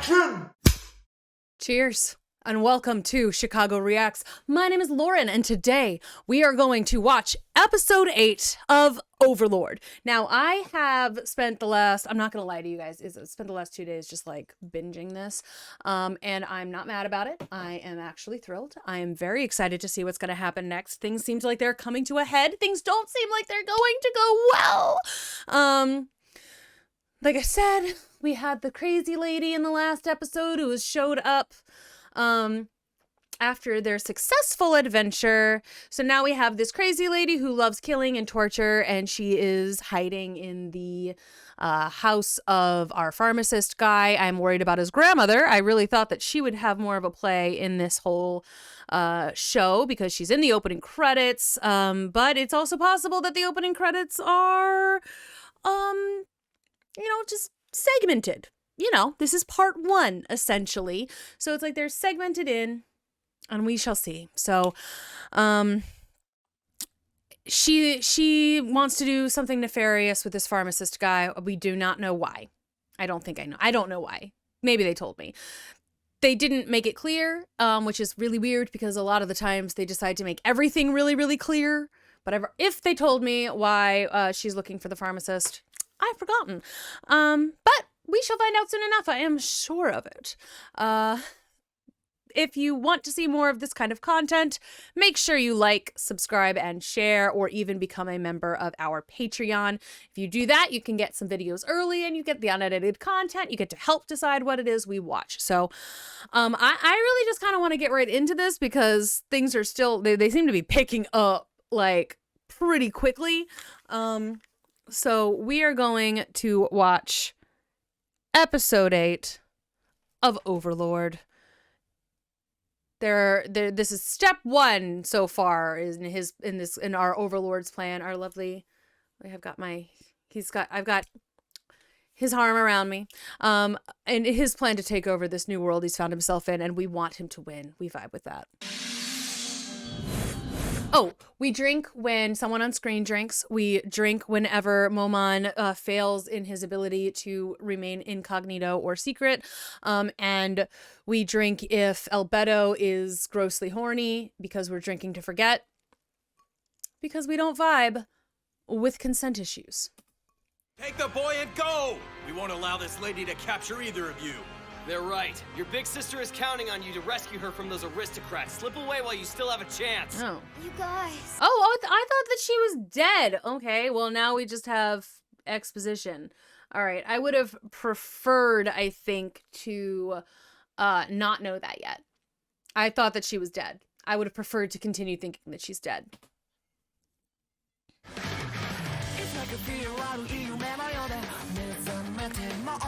Action! Cheers and welcome to Chicago Reacts. My name is Lauren and today we are going to watch episode 8 of Overlord. Now I have spent the last, I'm not gonna lie to you guys, spent the last 2 days just like binging this and I'm not mad about it. I am actually thrilled. I am very excited to see what's gonna happen next. Things seem like they're coming to a head. Things don't seem like they're going to go well. Like I said, we had the crazy lady in the last episode who showed up after their successful adventure. So now we have this crazy lady who loves killing and torture, and she is hiding in the house of our pharmacist guy. I'm worried about his grandmother. I really thought that she would have more of a play in this whole show because she's in the opening credits. But it's also possible that the opening credits are, just segmented. This is part 1, essentially. So it's like they're segmented in, and we shall see. So, she wants to do something nefarious with this pharmacist guy. We do not know why. I don't think I know. I don't know why. Maybe they told me. They didn't make it clear, which is really weird because a lot of the times they decide to make everything really, really clear. But if they told me why she's looking for the pharmacist, I've forgotten. But we shall find out soon enough. I am sure of it. If you want to see more of this kind of content, make sure you like, subscribe, and share, or even become a member of our Patreon. If you do that, you can get some videos early and you get the unedited content. You get to help decide what it is we watch. So I really just kind of want to get right into this because things are still, they seem to be picking up like pretty quickly. So we are going to watch episode 8 of Overlord. This is step 1 so far in our Overlord's plan. Our lovely, I've got his arm around me. And his plan to take over this new world he's found himself in, and we want him to win. We vibe with that. Oh, we drink when someone on screen drinks. We drink whenever Momon fails in his ability to remain incognito or secret. And we drink if Albedo is grossly horny because we're drinking to forget. Because we don't vibe with consent issues. Take the boy and go! We won't allow this lady to capture either of you. They're right. Your big sister is counting on you to rescue her from those aristocrats. Slip away while you still have a chance. Oh. You guys. Oh, I thought that she was dead. Okay, well now we just have exposition. All right, I would have preferred, I think, to not know that yet. I thought that she was dead. I would have preferred to continue thinking that she's dead.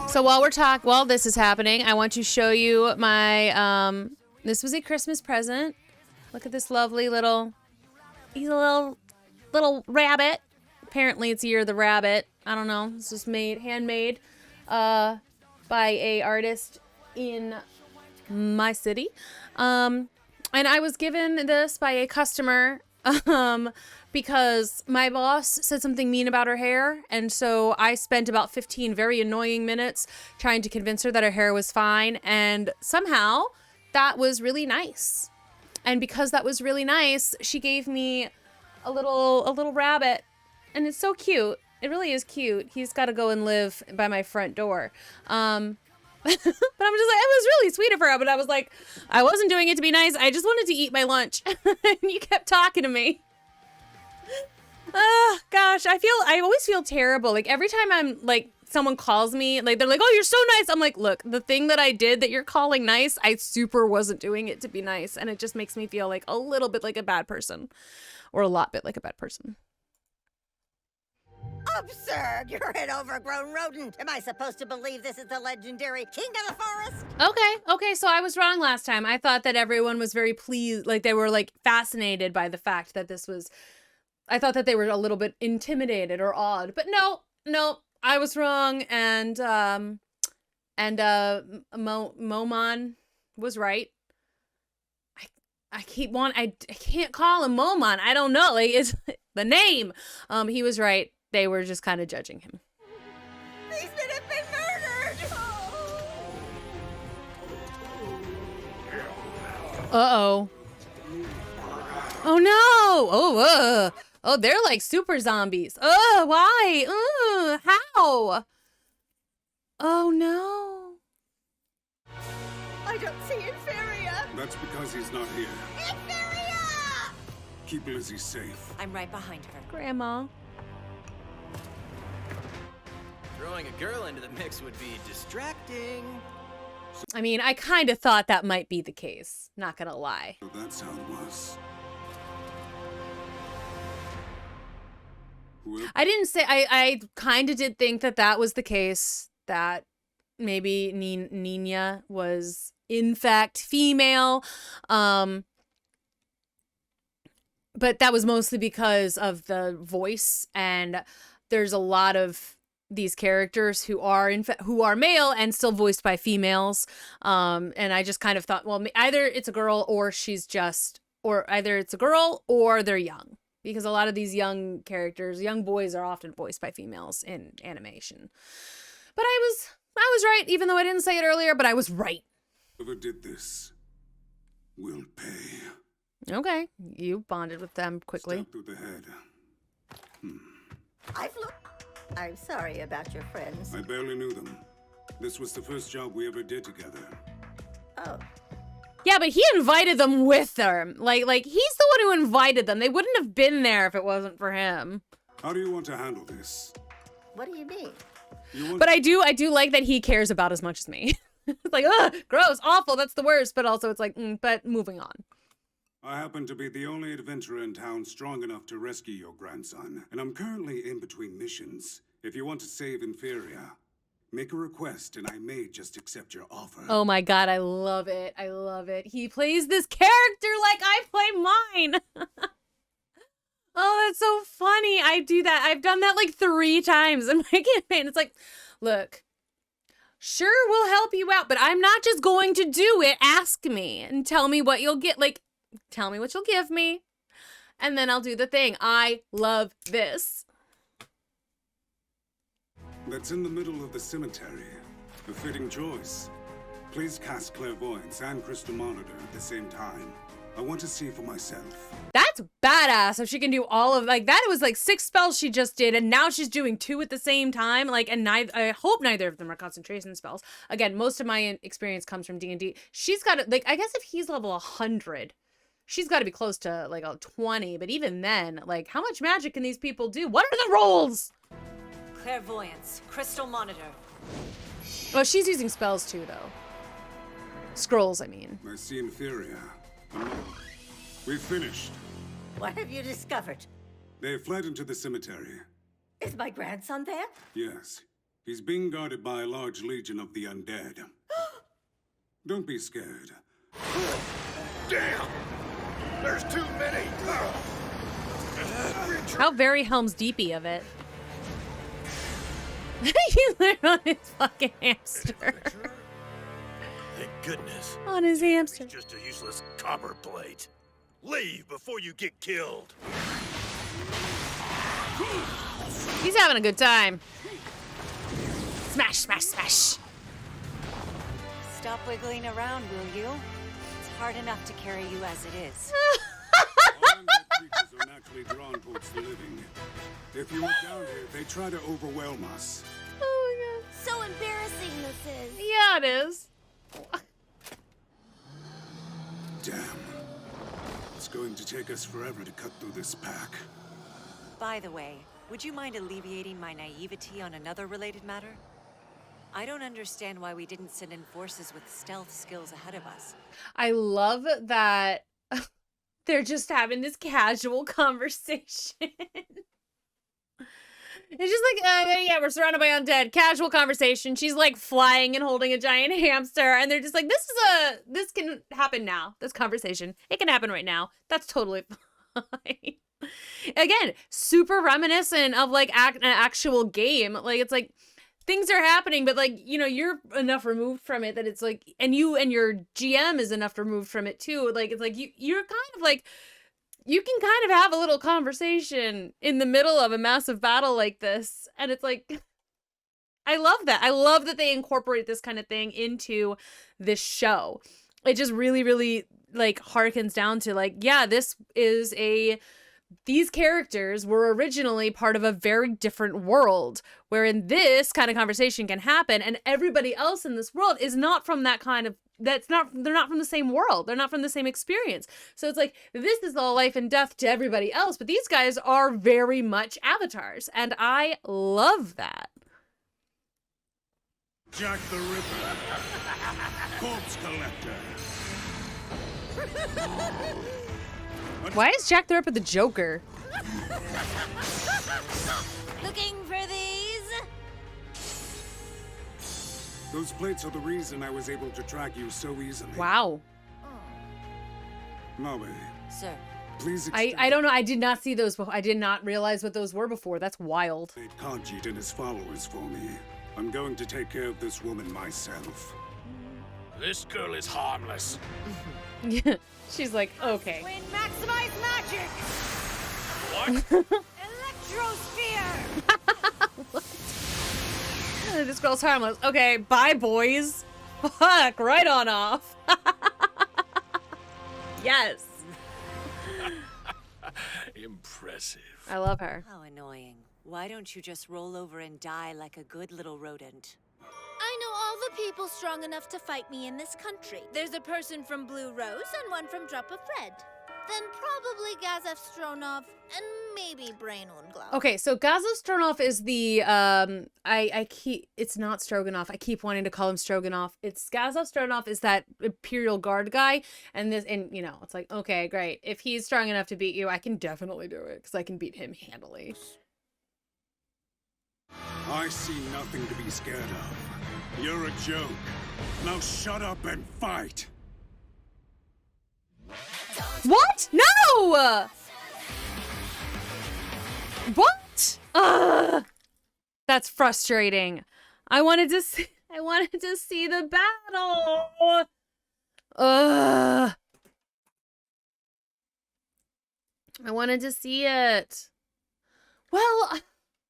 So while this is happening, I want to show you my, this was a Christmas present. Look at this lovely little, he's a little rabbit. Apparently it's Year of the Rabbit. I don't know. This was handmade, by a artist in my city. And I was given this by a customer, because my boss said something mean about her hair, and so I spent about 15 very annoying minutes trying to convince her that her hair was fine, and somehow that was really nice. And because that was really nice, she gave me a little rabbit, and it's so cute. It really is cute. He's got to go and live by my front door. But I'm just like, it was really sweet of her, but I was like, I wasn't doing it to be nice. I just wanted to eat my lunch. And you kept talking to me. Gosh, I always feel terrible. Like every time I'm like, someone calls me, like they're like, oh, you're so nice. I'm like, look, the thing that I did that you're calling nice, I super wasn't doing it to be nice. And it just makes me feel like a little bit like a bad person, or a lot bit like a bad person. Absurd! You're an overgrown rodent. Am I supposed to believe this is the legendary king of the forest? Okay, so I was wrong last time. I thought that everyone was very pleased, like they were like fascinated by the fact that this was, I thought that they were a little bit intimidated or awed, but no, I was wrong, and Momon was right. I can't call him Momon. I don't know, like it's the name. He was right. They were just kind of judging him. These men have been murdered! Uh-oh. Oh no! Oh, they're like super zombies. Why? How? Oh no. I don't see Inferior. That's because he's not here. Inferior! Keep Lizzie safe. I'm right behind her. Grandma. Throwing a girl into the mix would be distracting. I mean, I kind of thought that might be the case. Not gonna lie. So that's how it was. Whoever I didn't say, I kind of did think that that was the case, that maybe Nina was in fact female. But that was mostly because of the voice, and there's a lot of these characters who are male and still voiced by females. And I just kind of thought, well, either it's a girl or either it's a girl or they're young. Because a lot of these young characters, young boys, are often voiced by females in animation. But I was right, even though I didn't say it earlier, but I was right. did this will pay. Okay, you bonded with them quickly. Stab through the head. I'm sorry about your friends. I barely knew them. This was the first job we ever did together. Oh, Yeah, but he invited them with them. Like he's the one who invited them. They wouldn't have been there if it wasn't for him. How do you want to handle this? what do you mean? But I do like that he cares about as much as me. It's like, ugh, gross, awful, that's the worst. But also it's like, but moving on. I happen to be the only adventurer in town strong enough to rescue your grandson, and I'm currently in between missions. If you want to save Inferior, make a request and I may just accept your offer. Oh my god, I love it. I love it. He plays this character like I play mine. Oh, that's so funny. I do that. I've done that like 3 times in my campaign. It's like, look, sure, we'll help you out, but I'm not just going to do it. Ask me and tell me what you'll get. Like, tell me what you'll give me, and then I'll do the thing. I love this. That's in the middle of the cemetery. A fitting choice. Please cast Clairvoyance and Crystal Monitor at the same time. I want to see for myself. That's badass if she can do all of, like, that was like 6 spells she just did, and now she's doing 2 at the same time. Like, and I hope neither of them are concentration spells. Again, most of my experience comes from D&D. She's got, like, I guess if he's level 100, she's got to be close to, like, a 20. But even then, like, how much magic can these people do? What are the rolls? Clairvoyance, Crystal Monitor. Well, she's using spells too, though. Scrolls, I mean. I see Inferior. We've finished. What have you discovered? They fled into the cemetery. Is my grandson there? Yes. He's being guarded by a large legion of the undead. Don't be scared. Damn! There's too many! How very Helm's Deepy of it. He lived on his fucking hamster. Thank goodness. On his hamster. He's just a useless copper plate. Leave before you get killed. He's having a good time. Smash, smash, smash. Stop wiggling around, will you? It's hard enough to carry you as it is. All undead creatures are naturally drawn towards the living. If you were down here, they try to overwhelm us. Oh So embarrassing this is. my god. Yeah, it is. Damn. It's going to take us forever to cut through this pack. By the way, would you mind alleviating my naivety on another related matter? I don't understand why we didn't send in forces with stealth skills ahead of us. I love that they're just having this casual conversation. It's just like, yeah, we're surrounded by undead. Casual conversation. She's like flying and holding a giant hamster. And they're just like, this can happen now. This conversation. It can happen right now. That's totally fine. Again, super reminiscent of like an actual game. Like, it's like things are happening, but like, you know, you're enough removed from it that it's like, and you and your GM is enough removed from it too. Like, it's like, you're kind of like, you can kind of have a little conversation in the middle of a massive battle like this. And it's like, I love that. I love that they incorporate this kind of thing into this show. it just really, really like harkens down to like, yeah, these characters were originally part of a very different world, wherein this kind of conversation can happen, and everybody else in this world is not from that kind of, they're not from the same world. They're not from the same experience. So it's like, this is all life and death to everybody else, but these guys are very much avatars, and I love that. Jack the Ripper. Corpse Collector. Why is Jack the Ripper the Joker? Looking for these? Those plates are the reason I was able to track you so easily. Wow. Molly, Sir. please I don't know. I did not see those before. I did not realize what those were before. That's wild. exterminate Khajiit and his followers for me. I'm going to take care of this woman myself. This girl is harmless. She's like, okay. When maximize magic! What? Electrosphere! This girl's harmless. Okay, bye, boys. Fuck, right on off. Yes. Impressive. I love her. How annoying. Why don't you just roll over and die like a good little rodent? I know all the people strong enough to fight me in this country. There's a person from Blue Rose and one from Drop of Red. Then probably Gazef Stronov and maybe Brain Unglow. Okay, so Gazov Stronov is the it's not Stroganoff. I keep wanting to call him Stroganoff. It's Gazov Stronov is that Imperial Guard guy, and you know, it's like, okay, great. If he's strong enough to beat you, I can definitely do it because I can beat him handily. I see nothing to be scared of. You're a joke. Now shut up and fight! What? No! What? Ugh. That's frustrating. I wanted to see the battle. Ugh. I wanted to see it. Well,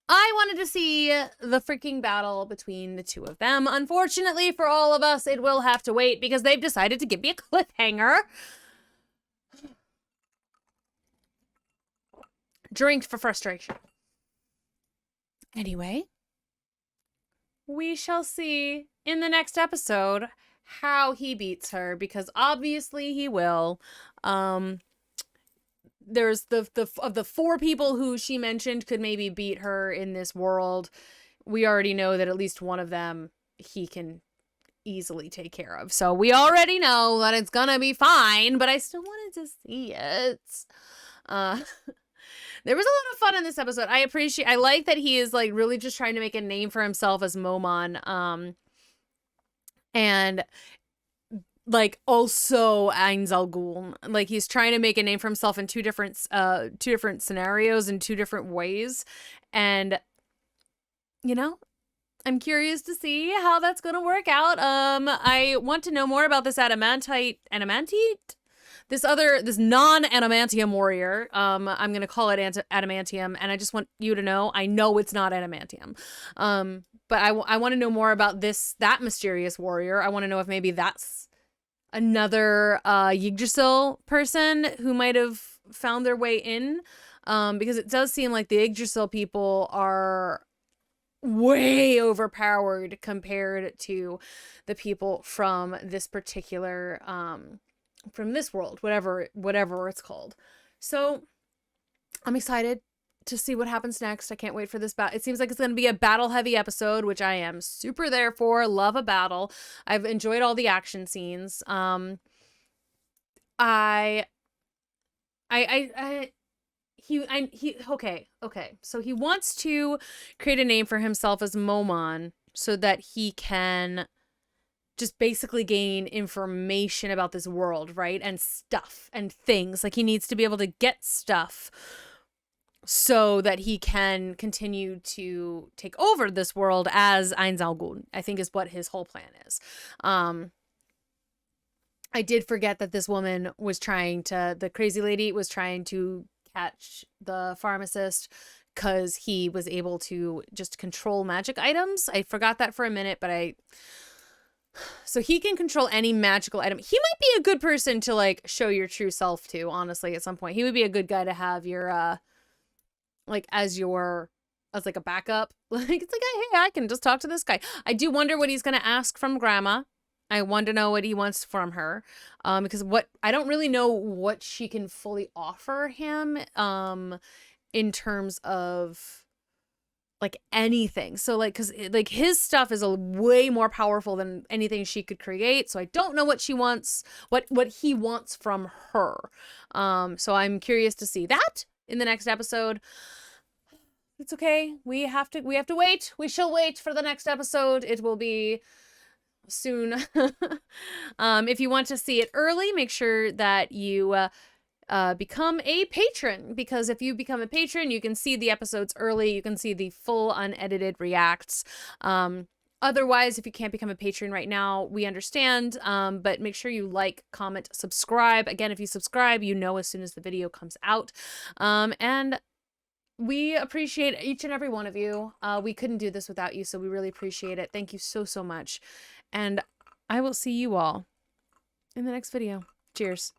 I wanted to see the freaking battle between the two of them. Unfortunately for all of us, it will have to wait because they've decided to give me a cliffhanger. Drink for frustration. Anyway, we shall see in the next episode how he beats her, because obviously he will. There's the four people who she mentioned could maybe beat her in this world. We already know that at least one of them he can easily take care of. So we already know that it's gonna be fine, but I still wanted to see it. There was a lot of fun in this episode. I like that he is like really just trying to make a name for himself as Momon. And like also Ain Zal Ghul. Like he's trying to make a name for himself in two different scenarios in two different ways. And you know, I'm curious to see how that's gonna work out. I want to know more about this adamantite. This non-adamantium warrior, I'm going to call it adamantium, and I just want you to know, I know it's not adamantium. But I want to know more about that mysterious warrior. I want to know if maybe that's another Yggdrasil person who might have found their way in, because it does seem like the Yggdrasil people are way overpowered compared to the people from this particular from this world, whatever it's called. So I'm excited to see what happens next. I can't wait for this battle. It seems like it's going to be a battle heavy episode, which I am super there for. Love a battle. I've enjoyed all the action scenes. Okay. So he wants to create a name for himself as Momon so that he can just basically gain information about this world, right? And stuff and things. Like he needs to be able to get stuff so that he can continue to take over this world as Ain Zal Ghul, I think is what his whole plan is. I did forget that this woman was the crazy lady was trying to catch the pharmacist because he was able to just control magic items. I forgot that for a minute, but So he can control any magical item. He might be a good person to like show your true self to, honestly, at some point. He would be a good guy to have your like as like a backup. Like it's like, hey, I can just talk to this guy. I do wonder what he's gonna ask from Grandma. I want to know what he wants from her. Because I don't really know what she can fully offer him in terms of like anything. So like, cause like his stuff is a way more powerful than anything she could create. So I don't know what she wants, what he wants from her. So I'm curious to see that in the next episode. It's okay. We have to wait. We shall wait for the next episode. It will be soon. If you want to see it early, make sure that you become a patron, because if you become a patron, you can see the episodes early. You can see the full unedited reacts. Otherwise, if you can't become a patron right now, we understand, but make sure you like, comment, subscribe. Again, if you subscribe, you know as soon as the video comes out. And we appreciate each and every one of you. We couldn't do this without you, so we really appreciate it. Thank you so, so much. And I will see you all in the next video. Cheers.